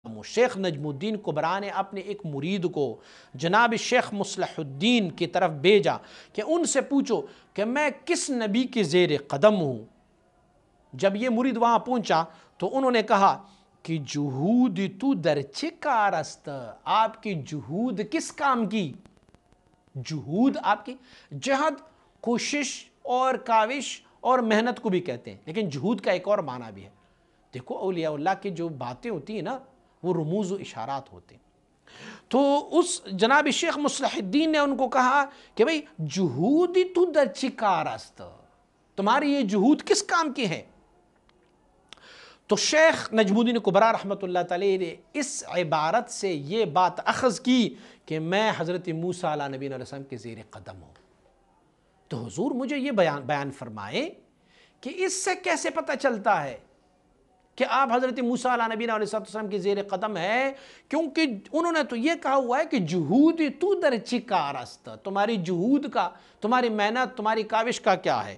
شیخ نجم الدین کبرا نے اپنے ایک مرید کو جناب شیخ مصلح الدین کی طرف بھیجا کہ ان سے پوچھو کہ میں کس نبی کے زیر قدم ہوں۔ جب یہ مرید وہاں پہنچا تو انہوں نے کہا کہ جہود تو در چه کار است، آپ کی جہود کس کام کی؟ جہود آپ کی جہد کوشش اور کاوش اور محنت کو بھی کہتے ہیں، لیکن جہود کا ایک اور معنی بھی ہے۔ دیکھو اولیاء اللہ کی جو باتیں ہوتی ہیں نا وہ رموز و اشارات ہوتے ہیں۔ تو اس جناب شیخ مصلح الدین نے ان کو کہا کہ بھئی جہود تو در چه کار است، تمہاری یہ جہود کس کام کی ہے؟ تو شیخ نجم الدین کبرا رحمۃ اللہ تعالی نے اس عبارت سے یہ بات اخذ کی کہ میں حضرت موسیٰ علیہ نبی علیہ السلام کے زیر قدم ہوں۔ تو حضور مجھے یہ بیان فرمائے کہ اس سے کیسے پتہ چلتا ہے کہ آپ حضرت موسیٰ علیہ نبی علیہ السلام کے زیر قدم ہے، کیونکہ انہوں نے تو یہ کہا ہوا ہے کہ جہود تو در چه کار است، تمہاری جہود کا، تمہاری محنت، تمہاری کاوش کا کیا ہے؟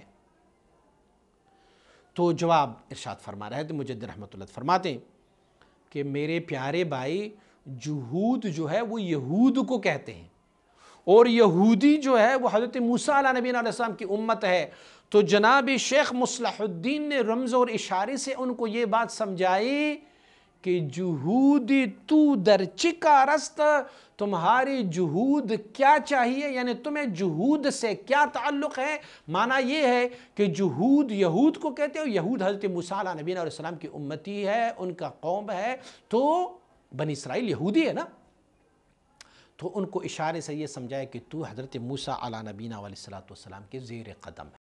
تو جواب ارشاد فرما رہے تھے مجدد رحمت اللہ فرماتے ہیں کہ میرے پیارے بھائی، جہود جو ہے وہ یہود کو کہتے ہیں، اور یہودی جو ہے وہ حضرت موسیٰ علیہ نبی علیہ السلام کی امت ہے۔ تو جناب شیخ مصلح الدین نے رمز اور اشارے سے ان کو یہ بات سمجھائی کہ جہود تو در چه کار است، تمہاری جہود کیا چاہیے، یعنی تمہیں جہود سے کیا تعلق ہے؟ معنی یہ ہے کہ جہود یہود کو کہتے ہیں، یہود حضرت موسیٰ علیہ نبی علیہ السلام کی امتی ہے، ان کا قوم ہے، تو بنی اسرائیل یہودی ہے نا۔ تو ان کو اشارے سے یہ سمجھایا کہ تو حضرت موسیٰ علیہ نبینا علیہ السلام کے زیر قدم ہے۔